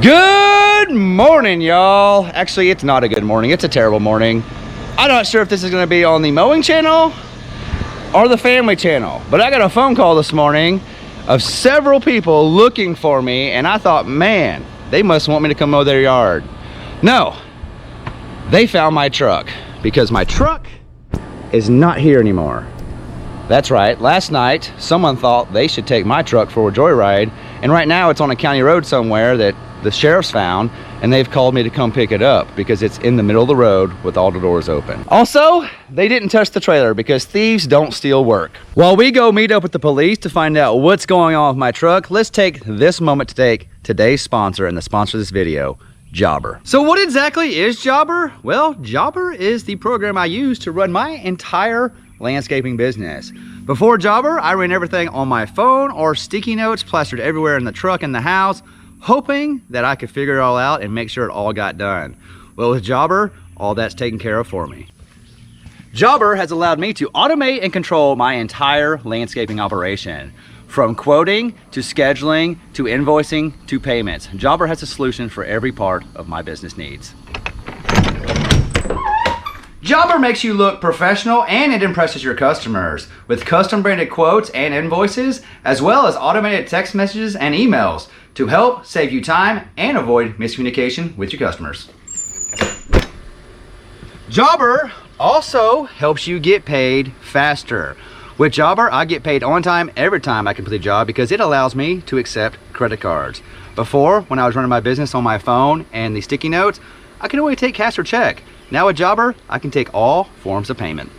Good morning, y'all. Actually, it's not a good morning. It's a terrible morning. I'm not sure if this is going to be on the mowing channel or the family channel, but I got a phone call this morning of several people looking for me, and I thought, man, they must want me to come mow their yard. No, they found my truck because my truck is not here anymore. That's right, last night someone thought they should take my truck for a joyride, and right now it's on a county road somewhere that the sheriff's found, and they've called me to come pick it up because it's in the middle of the road with all the doors open. Also, they didn't touch the trailer because thieves don't steal work. While we go meet up with the police to find out what's going on with my truck, let's take this moment to thank today's sponsor and the sponsor of this video, Jobber. So what exactly is Jobber? Well, Jobber is the program I use to run my entire landscaping business. Before Jobber, I ran everything on my phone or sticky notes plastered everywhere in the truck and the house, hoping that I could figure it all out and make sure it all got done. Well, with Jobber, all that's taken care of for me. Jobber has allowed me to automate and control my entire landscaping operation. From quoting, to scheduling, to invoicing, to payments. Jobber has a solution for every part of my business needs. Jobber makes you look professional and it impresses your customers with custom branded quotes and invoices, as well as automated text messages and emails to help save you time and avoid miscommunication with your customers. Jobber also helps you get paid faster. With Jobber, I get paid on time every time I complete a job because it allows me to accept credit cards. Before, when I was running my business on my phone and the sticky notes, I could only take cash or check. Now with Jobber, I can take all forms of payment.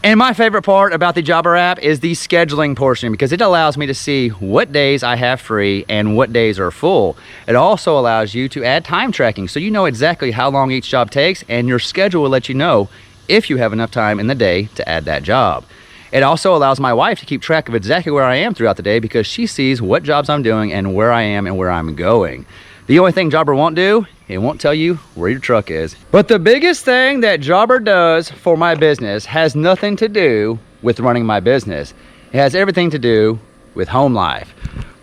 And my favorite part about the Jobber app is the scheduling portion because it allows me to see what days I have free and what days are full. It also allows you to add time tracking so you know exactly how long each job takes, and your schedule will let you know if you have enough time in the day to add that job. It also allows my wife to keep track of exactly where I am throughout the day because she sees what jobs I'm doing and where I am and where I'm going. The only thing Jobber won't do, it won't tell you where your truck is. But the biggest thing that Jobber does for my business has nothing to do with running my business. It has everything to do with home life.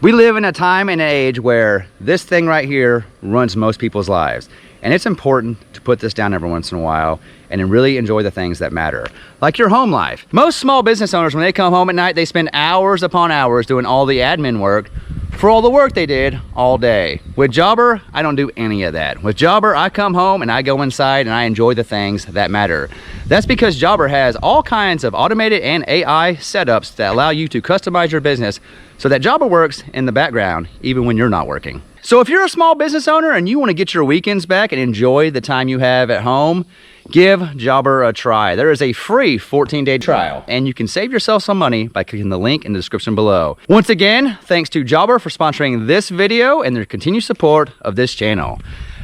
We live in a time and age where this thing right here runs most people's lives. And it's important to put this down every once in a while and then really enjoy the things that matter, like your home life. Most small business owners, when they come home at night, they spend hours upon hours doing all the admin work for all the work they did all day. With Jobber, I don't do any of that. With Jobber, I come home and I go inside and I enjoy the things that matter. That's because Jobber has all kinds of automated and AI setups that allow you to customize your business so that Jobber works in the background even when you're not working. So if you're a small business owner and you want to get your weekends back and enjoy the time you have at home, give Jobber a try. There is a free 14-day trial, and you can save yourself some money by clicking the link in the description below. Once again, thanks to Jobber for sponsoring this video and their continued support of this channel.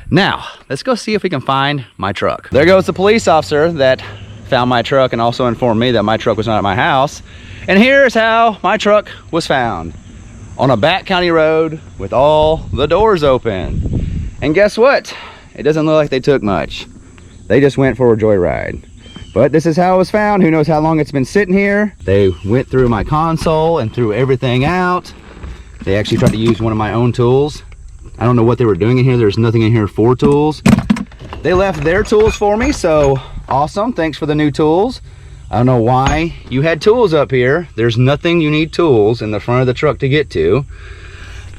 Now, let's go see if we can find my truck. There goes the police officer that found my truck and also informed me that my truck was not at my house. And here's how my truck was found. On a back county road with all the doors open. And guess what? It doesn't look like they took much. They just went for a joyride. But this is how it was found. Who knows how long it's been sitting here. They went through my console and threw everything out. They actually tried to use one of my own tools. I don't know what they were doing in here. There's nothing in here for tools. They left their tools for me, so awesome. Thanks for the new tools. I don't know why you had tools up here. There's nothing you need tools in the front of the truck to get to.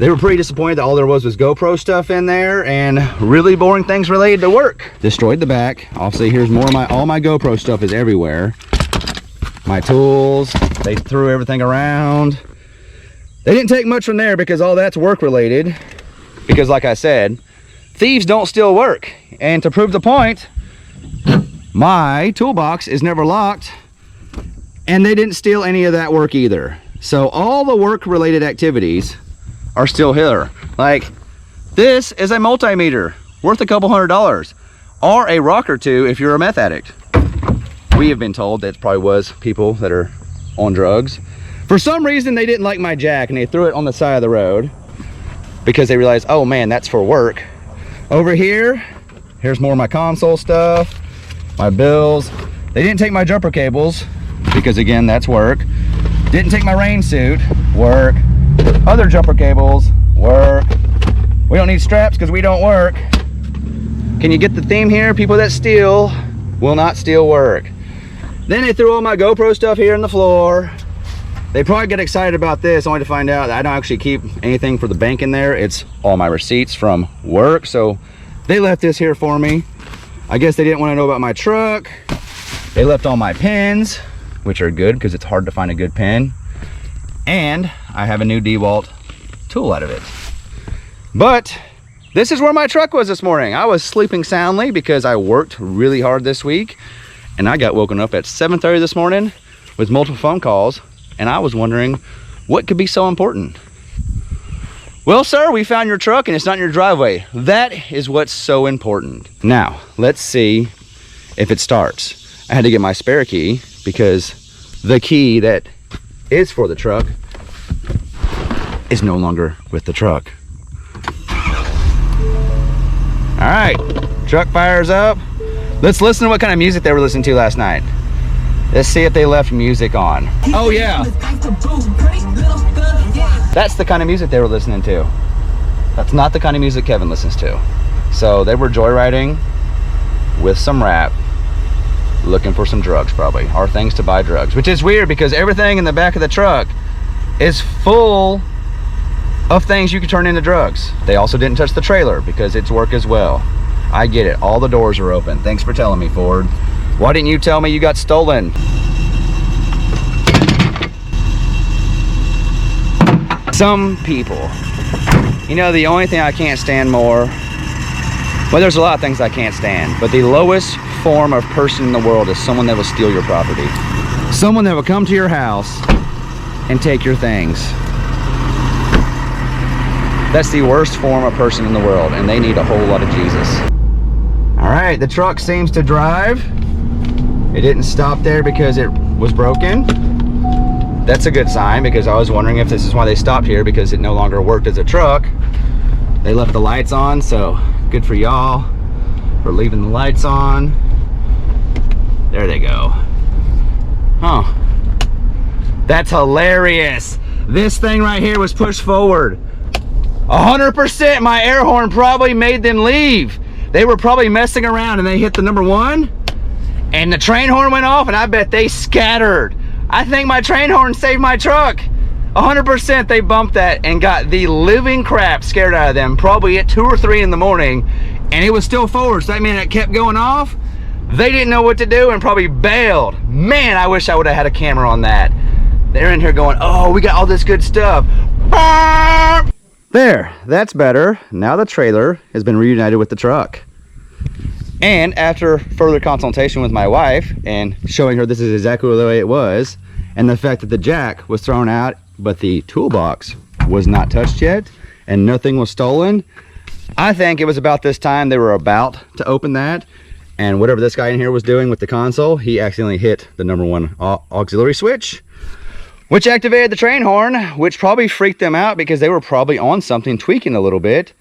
They were pretty disappointed that all there was GoPro stuff in there and really boring things related to work. Destroyed the back. Obviously, here's more of all my GoPro stuff is everywhere. My tools, they threw everything around. They didn't take much from there because all that's work related. Because like I said, thieves don't steal work. And to prove the point, my toolbox is never locked. And they didn't steal any of that work either. So all the work related activities are still here. Like, this is a multimeter worth a couple $100, or a rock or two if you're a meth addict. We have been told that probably was people that are on drugs. For some reason, they didn't like my jack and they threw it on the side of the road because they realized, oh man, that's for work. Over here, here's more of my console stuff, my bills. They didn't take my jumper cables because again, that's work. Didn't take my rain suit, work. Other jumper cables, work. We don't need straps because we don't work. Can you get the theme here? People that steal will not steal work. Then they threw all my GoPro stuff here on the floor. They probably get excited about this only to find out that I don't actually keep anything for the bank in there. It's all my receipts from work. So they left this here for me. I guess they didn't want to know about my truck. They left all my pins, which are good because it's hard to find a good pin. And I have a new DeWalt tool out of it. But this is where my truck was this morning. I was sleeping soundly because I worked really hard this week. And I got woken up at 7:30 this morning with multiple phone calls. And I was wondering what could be so important. Well, sir, we found your truck and it's not in your driveway. That is what's so important. Now, let's see if it starts. I had to get my spare key because the key that is for the truck is no longer with the truck. All right, truck fires up. Let's listen to what kind of music they were listening to last night. Let's see if they left music on. Oh yeah. That's the kind of music they were listening to. That's not the kind of music Kevin listens to. So they were joyriding with some rap, looking for some drugs probably, or things to buy drugs, which is weird because everything in the back of the truck is full of things you could turn into drugs. They also didn't touch the trailer because it's work as well. I get it, all the doors are open. Thanks for telling me, Ford. Why didn't you tell me you got stolen? Some people, you know, the only thing I can't stand more, well, there's a lot of things I can't stand, but the lowest form of person in the world is someone that will steal your property. Someone that will come to your house and take your things. That's the worst form of person in the world, and they need a whole lot of Jesus. All right, the truck seems to drive. It didn't stop there because it was broken. That's a good sign because I was wondering if this is why they stopped here, because it no longer worked as a truck. They left the lights on, so good for y'all for leaving the lights on. There they go. Huh. That's hilarious. This thing right here was pushed forward. 100% my air horn probably made them leave. They were probably messing around and they hit the number 1 and the train horn went off and I bet they scattered. I think my train horn saved my truck. 100% they bumped that and got the living crap scared out of them, probably at 2 or 3 in the morning, and it was still forward, so that meant it kept going off. They didn't know what to do and probably bailed. Man, I wish I would have had a camera on that. They're in here going, oh, we got all this good stuff. There, that's better. Now the trailer has been reunited with the truck. And after further consultation with my wife and showing her this is exactly the way it was, and the fact that the jack was thrown out but the toolbox was not touched yet and nothing was stolen, I think it was about this time they were about to open that, and whatever this guy in here was doing with the console, he accidentally hit the number 1 auxiliary switch, which activated the train horn, which probably freaked them out because they were probably on something, tweaking a little bit,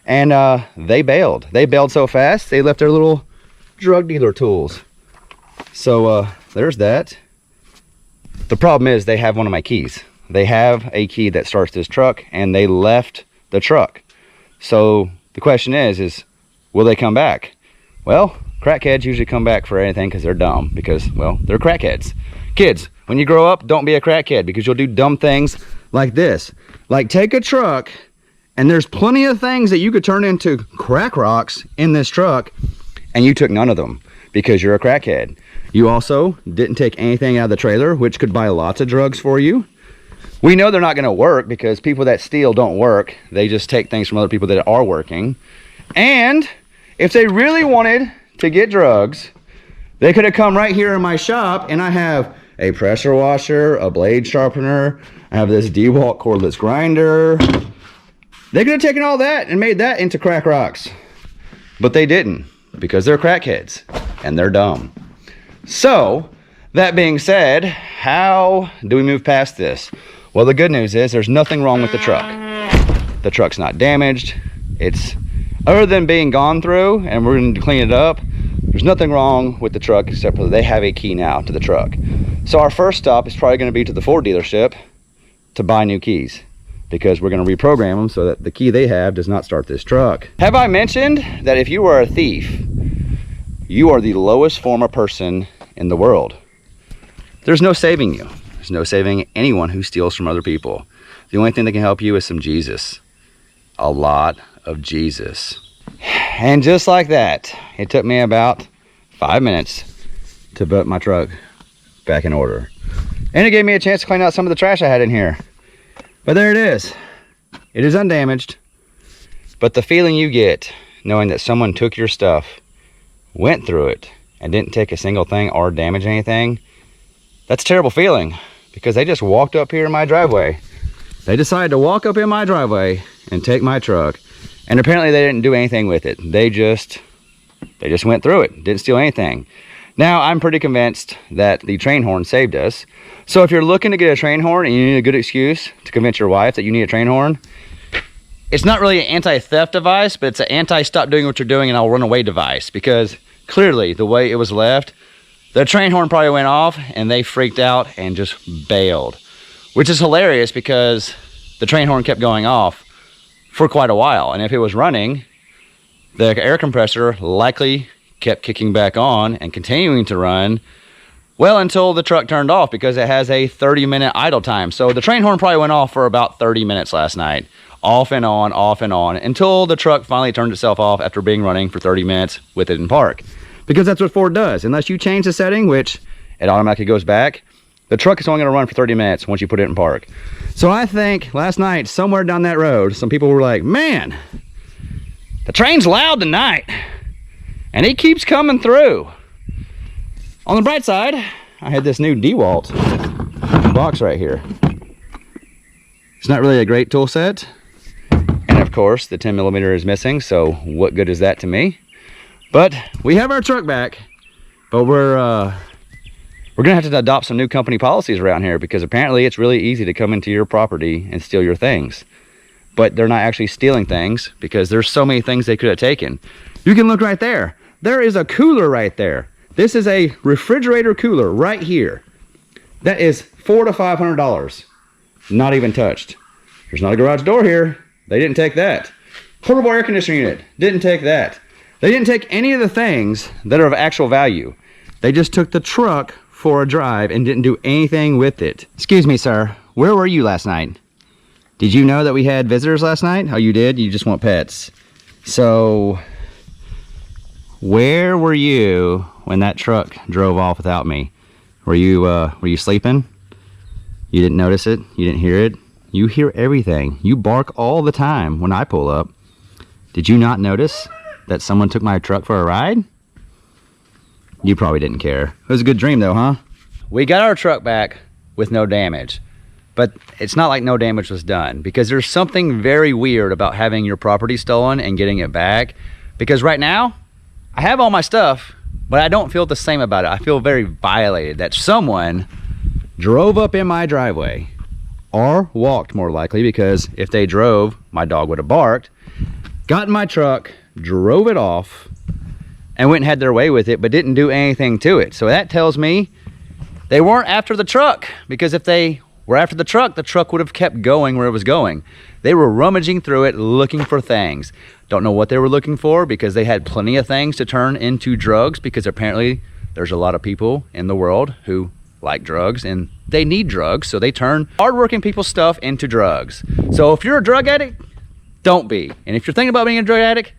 and they bailed. They bailed so fast they left their little drug dealer tools. So there's that. The problem is they have one of my keys. They have a key that starts this truck and they left the truck. So the question is will they come back? Well, crackheads usually come back for anything because they're dumb, because, well, they're crackheads. Kids, when you grow up, don't be a crackhead because you'll do dumb things like this. Like take a truck and there's plenty of things that you could turn into crack rocks in this truck and you took none of them because you're a crackhead. You also didn't take anything out of the trailer, which could buy lots of drugs for you. We know they're not going to work because people that steal don't work. They just take things from other people that are working. And if they really wanted to get drugs, they could have come right here in my shop, and I have a pressure washer, a blade sharpener, I have this DeWalt cordless grinder. They could have taken all that and made that into crack rocks. But they didn't, because they're crackheads and they're dumb. So, that being said, how do we move past this? Well, the good news is there's nothing wrong with the truck. The truck's not damaged. It's, other than being gone through, and we're going to clean it up, there's nothing wrong with the truck except for they have a key now to the truck. So our first stop is probably going to be to the Ford dealership to buy new keys. because we're going to reprogram them so that the key they have does not start this truck. Have I mentioned that if you are a thief, you are the lowest form of person in the world? There's no saving you. There's no saving anyone who steals from other people. The only thing that can help you is some Jesus. A lot of Jesus. And just like that, it took me about 5 minutes to put my truck back in order. And it gave me a chance to clean out some of the trash I had in here. But there it is. It is undamaged. But the feeling you get knowing that someone took your stuff, went through it, and didn't take a single thing or damage anything, that's a terrible feeling, because they just walked up here in my driveway. They decided to walk up in my driveway and take my truck. And apparently they didn't do anything with it. They just went through it, didn't steal anything. Now, I'm pretty convinced that the train horn saved us. So if you're looking to get a train horn and you need a good excuse to convince your wife that you need a train horn, it's not really an anti-theft device, but it's an anti-stop doing what you're doing and I'll run away device. Because clearly, the way it was left, the train horn probably went off and they freaked out and just bailed. Which is hilarious because the train horn kept going off for quite a while. And if it was running, the air compressor likely kept kicking back on and continuing to run well until the truck turned off, because it has a 30-minute idle time. So the train horn probably went off for about 30 minutes last night, off and on, until the truck finally turned itself off after being running for 30 minutes with it in park. Because that's what Ford does. Unless you change the setting, which it automatically goes back, the truck is only going to run for 30 minutes once you put it in park. So I think last night, somewhere down that road, some people were like, man, the train's loud tonight, and he keeps coming through. On the bright side, I had this new DeWalt box right here. It's not really a great tool set. And of course, the 10mm is missing, so what good is that to me? But we have our truck back, but we're gonna have to adopt some new company policies around here, because apparently it's really easy to come into your property and steal your things. But they're not actually stealing things, because there's so many things they could have taken. You can look right there. There is a cooler right there. This is a refrigerator cooler right here. That is $400 to $500. Not even touched. There's not a garage door here. They didn't take that. Portable air conditioning unit. Didn't take that. They didn't take any of the things that are of actual value. They just took the truck for a drive and didn't do anything with it. Excuse me, sir. Where were you last night? Did you know that we had visitors last night? Oh, you did? You just want pets. So, where were you when that truck drove off without me? Were you sleeping? You didn't notice it? You didn't hear it? You hear everything. You bark all the time when I pull up. Did you not notice that someone took my truck for a ride? You probably didn't care. It was a good dream though, huh? We got our truck back with no damage. But it's not like no damage was done, because there's something very weird about having your property stolen and getting it back. Because right now, I have all my stuff, but I don't feel the same about it. I feel very violated that someone drove up in my driveway, or walked more likely, because if they drove, my dog would have barked, got in my truck, drove it off, and went and had their way with it, but didn't do anything to it. So that tells me they weren't after the truck, because if they were after the truck would have kept going where it was going. They were rummaging through it, looking for things. Don't know what they were looking for, because they had plenty of things to turn into drugs, because apparently there's a lot of people in the world who like drugs and they need drugs, so they turn hardworking people's stuff into drugs. So if you're a drug addict, don't be. And if you're thinking about being a drug addict,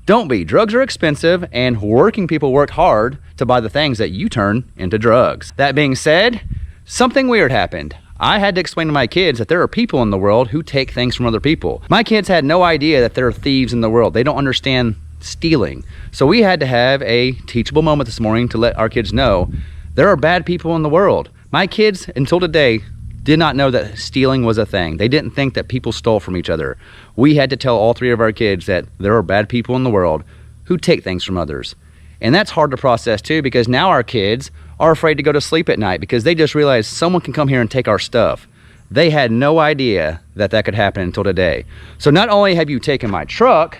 don't be. Drugs are expensive, and working people work hard to buy the things that you turn into drugs. That being said, something weird happened. I had to explain to my kids that there are people in the world who take things from other people. My kids had no idea that there are thieves in the world. They don't understand stealing. So we had to have a teachable moment this morning to let our kids know there are bad people in the world. My kids, until today, did not know that stealing was a thing. They didn't think that people stole from each other. We had to tell all three of our kids that there are bad people in the world who take things from others. And that's hard to process too, because now our kids are afraid to go to sleep at night, because they just realized someone can come here and take our stuff. They had no idea that that could happen until today. So not only have you taken my truck,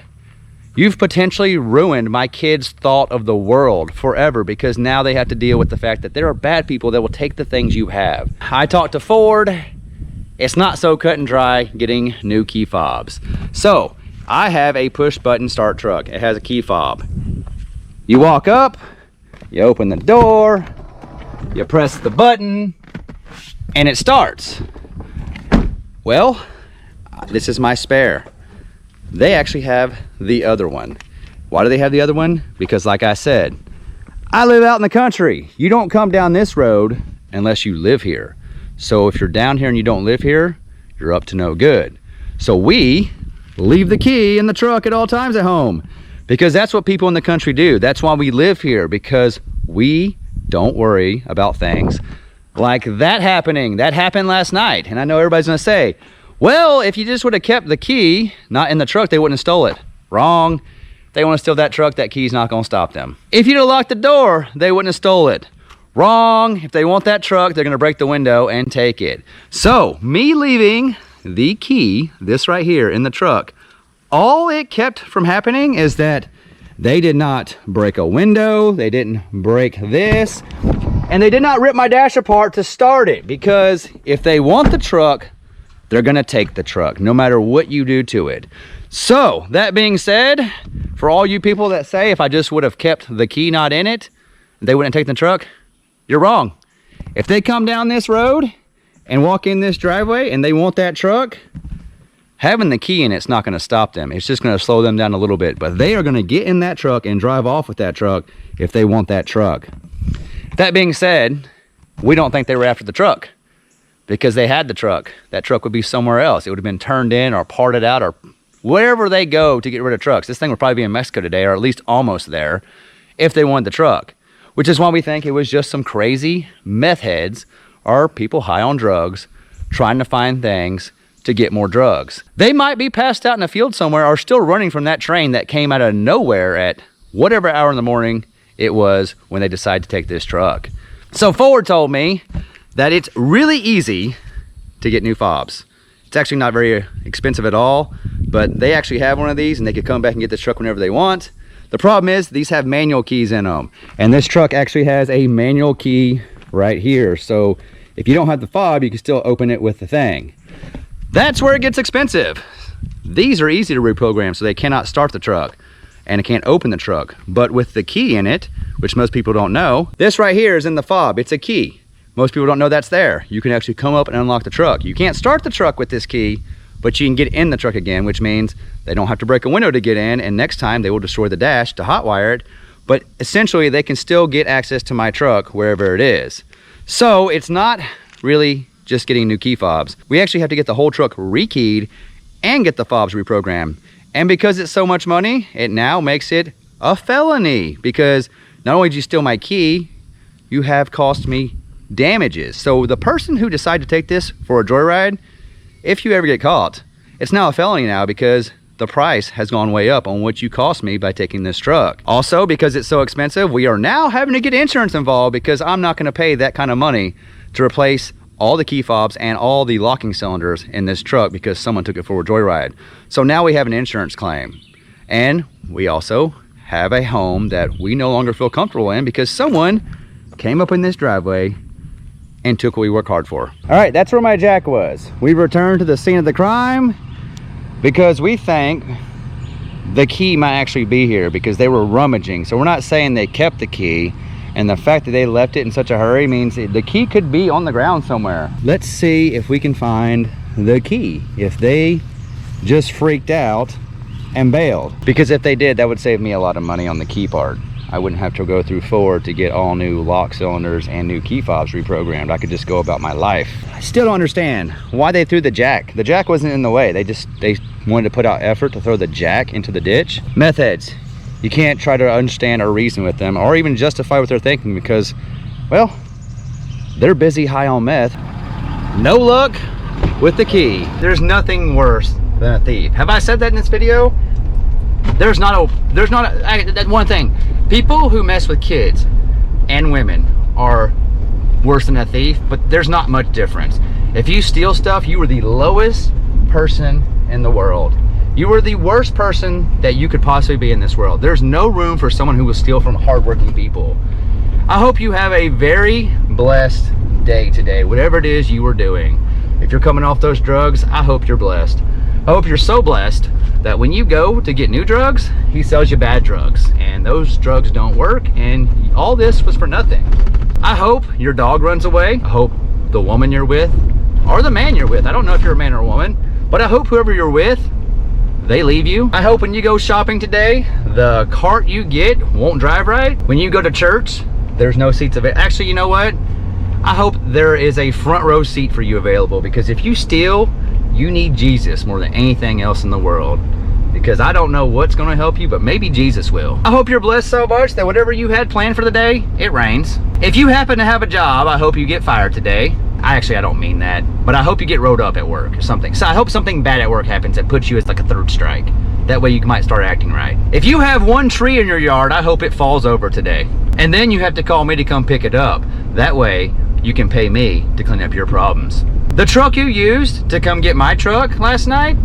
you've potentially ruined my kids' thought of the world forever, because now they have to deal with the fact that there are bad people that will take the things you have. I talked to Ford, it's not so cut and dry getting new key fobs. So I have a push button start truck. It has a key fob. You walk up, you open the door, you press the button, and it starts. Well, this is my spare. They actually have the other one. Why do they have the other one? Because like I said, I live out in the country. You don't come down this road unless you live here. So if you're down here and you don't live here, you're up to no good. So we leave the key in the truck at all times at home, because that's what people in the country do. That's why we live here, because we don't worry about things like that happening. That happened last night. And I know everybody's gonna say, well, if you just would have kept the key not in the truck, they wouldn't have stole it. Wrong. If they want to steal that truck, that key's not gonna stop them. If you'd have locked the door, they wouldn't have stole it. Wrong. If they want that truck, they're gonna break the window and take it. So me leaving the key, this right here in the truck, all it kept from happening is that they did not break a window, they didn't break this, and they did not rip my dash apart to start it, because if they want the truck, they're gonna take the truck no matter what you do to it. So that being said, for all you people that say if I just would have kept the key not in it, they wouldn't take the truck, you're wrong. If they come down this road and walk in this driveway and they want that truck, having the key in it's not going to stop them. It's just going to slow them down a little bit, but they are going to get in that truck and drive off with that truck if they want that truck. That being said, we don't think they were after the truck, because they had the truck. That truck would be somewhere else. It would have been turned in or parted out or wherever they go to get rid of trucks. This thing would probably be in Mexico today, or at least almost there, if they wanted the truck. Which is why we think it was just some crazy meth heads or people high on drugs trying to find things to get more drugs. They might be passed out in a field somewhere or still running from that train that came out of nowhere at whatever hour in the morning it was when they decided to take this truck. So Ford told me that it's really easy to get new fobs. It's actually not very expensive at all, but they actually have one of these and they could come back and get this truck whenever they want. The problem is these have manual keys in them, and this truck actually has a manual key right here. So if you don't have the fob, you can still open it with the thing. That's where it gets expensive. These are easy to reprogram, so they cannot start the truck and it can't open the truck. But with the key in it, which most people don't know, this right here is in the fob. It's a key. Most people don't know that's there. You can actually come up and unlock the truck. You can't start the truck with this key, but you can get in the truck again, which means they don't have to break a window to get in, and next time they will destroy the dash to hotwire it, but essentially they can still get access to my truck wherever it is. So it's not really just getting new key fobs. We actually have to get the whole truck rekeyed and get the fobs reprogrammed. And because it's so much money, it now makes it a felony, because not only did you steal my key, you have cost me damages. So the person who decided to take this for a joyride, if you ever get caught, it's now a felony now, because the price has gone way up on what you cost me by taking this truck. Also, because it's so expensive, we are now having to get insurance involved, because I'm not going to pay that kind of money to replace all the key fobs and all the locking cylinders in this truck because someone took it for a joyride. So now we have an insurance claim, and we also have a home that we no longer feel comfortable in because someone came up in this driveway and took what we work hard for. All right, that's where my jack was. We returned to the scene of the crime because we think the key might actually be here, because they were rummaging. So we're not saying they kept the key, and the fact that they left it in such a hurry means the key could be on the ground somewhere. Let's see if we can find the key, if they just freaked out and bailed. Because if they did, that would save me a lot of money on the key part. I wouldn't have to go through Ford to get all new lock cylinders and new key fobs reprogrammed. I could just go about my life. I still don't understand why they threw the jack. The jack wasn't in the way. They wanted to put out effort to throw the jack into the ditch. Meth heads, you can't try to understand or reason with them or even justify what they're thinking, because, well, they're busy high on meth. No luck with the key. There's nothing worse than a thief. Have I said that in this video? There's not that one thing. People who mess with kids and women are worse than a thief, but there's not much difference. If you steal stuff, you are the lowest person in the world. You are the worst person that you could possibly be in this world. There's no room for someone who will steal from hardworking people. I hope you have a very blessed day today, whatever it is you are doing. If you're coming off those drugs, I hope you're blessed. I hope you're so blessed that when you go to get new drugs, he sells you bad drugs, and those drugs don't work, and all this was for nothing. I hope your dog runs away. I hope the woman you're with, or the man you're with, I don't know if you're a man or a woman, but I hope whoever you're with, they leave you. I hope when you go shopping today, the cart you get won't drive right. When you go to church, there's no seats available. Actually, you know what? I hope there is a front row seat for you available, because if you steal, you need Jesus more than anything else in the world, because I don't know what's going to help you, but maybe Jesus will. I hope you're blessed so much that whatever you had planned for the day, it rains. If you happen to have a job, I hope you get fired today. I don't mean that, but I hope you get rolled up at work or something. So I hope something bad at work happens that puts you as like a third strike. That way you might start acting right. If you have one tree in your yard, I hope it falls over today. And then you have to call me to come pick it up. That way you can pay me to clean up your problems. The truck you used to come get my truck last night,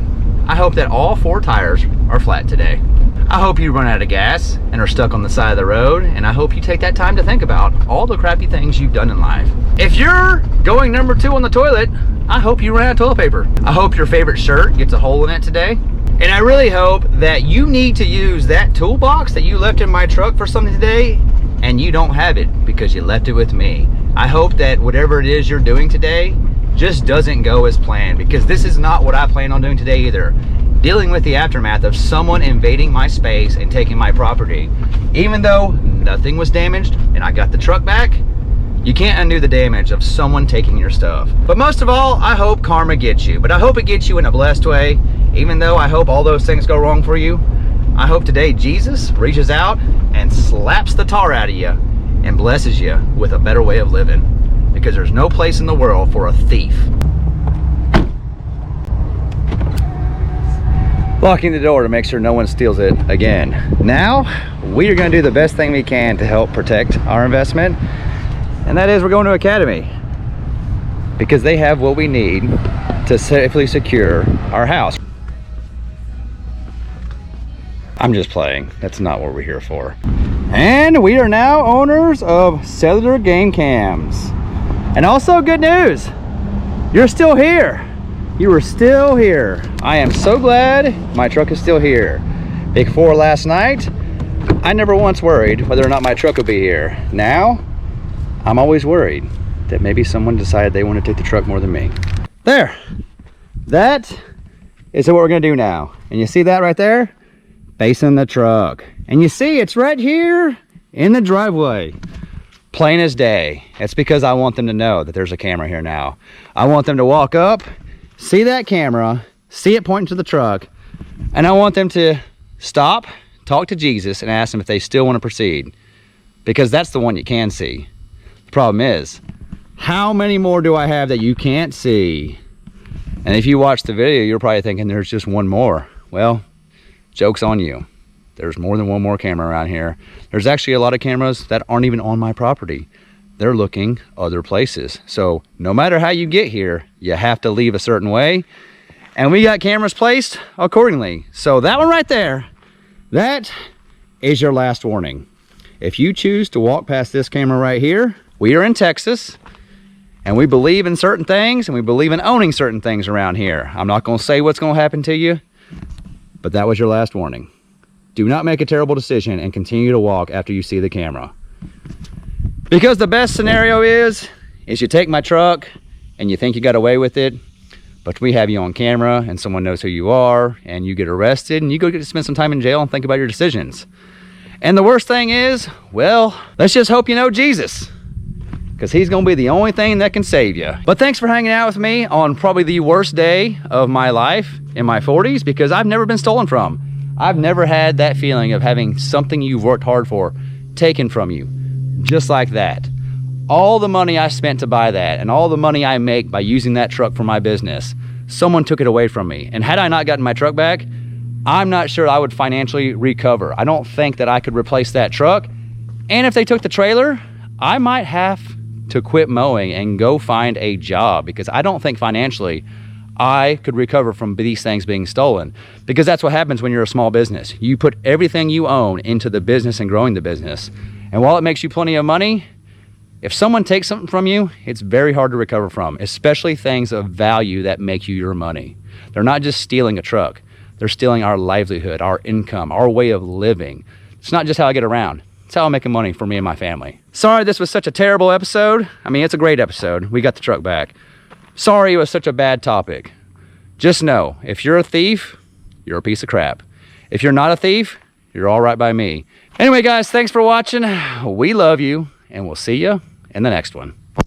I hope that all 4 tires are flat today. I hope you run out of gas and are stuck on the side of the road, and I hope you take that time to think about all the crappy things you've done in life. If you're going number 2 on the toilet, I hope you ran out of toilet paper. I hope your favorite shirt gets a hole in it today. And I really hope that you need to use that toolbox that you left in my truck for something today, and you don't have it because you left it with me. I hope that whatever it is you're doing today just doesn't go as planned, because this is not what I plan on doing today either. Dealing with the aftermath of someone invading my space and taking my property. Even though nothing was damaged and I got the truck back, you can't undo the damage of someone taking your stuff. But most of all, I hope karma gets you, but I hope it gets you in a blessed way. Even though I hope all those things go wrong for you, I hope today Jesus reaches out and slaps the tar out of you and blesses you with a better way of living, because there's no place in the world for a thief. Locking the door to make sure no one steals it again. Now, we are going to do the best thing we can to help protect our investment, and that is we're going to Academy, because they have what we need to safely secure our house. I'm just playing. That's not what we're here for. And we are now owners of cellular game cams. And also good news, you're still here. You are still here. I am so glad my truck is still here. Before last night, I never once worried whether or not my truck would be here. Now, I'm always worried that maybe someone decided they want to take the truck more than me. There. That is what we're gonna do now. And you see that right there? Facing the truck. And you see it's right here in the driveway. Plain as day. It's because I want them to know that there's a camera here now. I want them to walk up, see that camera, see it pointing to the truck, and I want them to stop, talk to Jesus, and ask them if they still want to proceed, because that's the one you can see. The problem is, how many more do I have that you can't see? And if you watch the video, you're probably thinking there's just one more. Well, joke's on you. There's more than one more camera around here. There's actually a lot of cameras that aren't even on my property. They're looking other places. So no matter how you get here, you have to leave a certain way. And we got cameras placed accordingly. So that one right there, that is your last warning. If you choose to walk past this camera right here, we are in Texas, and we believe in certain things, and we believe in owning certain things around here. I'm not gonna say what's gonna happen to you, but that was your last warning. Do not make a terrible decision and continue to walk after you see the camera. Because the best scenario is you take my truck and you think you got away with it, but we have you on camera and someone knows who you are, and you get arrested and you go get to spend some time in jail and think about your decisions. And the worst thing is, well, let's just hope you know Jesus, because he's gonna be the only thing that can save you. But thanks for hanging out with me on probably the worst day of my life in my 40s, because I've never been stolen from. I've never had that feeling of having something you've worked hard for taken from you, just like that. All the money I spent to buy that, and all the money I make by using that truck for my business, someone took it away from me. And had I not gotten my truck back, I'm not sure I would financially recover. I don't think that I could replace that truck. And if they took the trailer, I might have to quit mowing and go find a job, because I don't think financially I could recover from these things being stolen. Because that's what happens when you're a small business. You put everything you own into the business and growing the business. And while it makes you plenty of money, If someone takes something from you, it's very hard to recover from, especially things of value that make you your money. They're not just stealing a truck. They're stealing our livelihood, our income, our way of living. It's not just how I get around. It's how I'm making money for me and my family. Sorry this was such a terrible episode. I mean, it's a great episode. We got the truck back. Sorry it was such a bad topic. Just know, if you're a thief, you're a piece of crap. If you're not a thief, you're all right by me. Anyway, guys, thanks for watching. We love you, and we'll see you in the next one.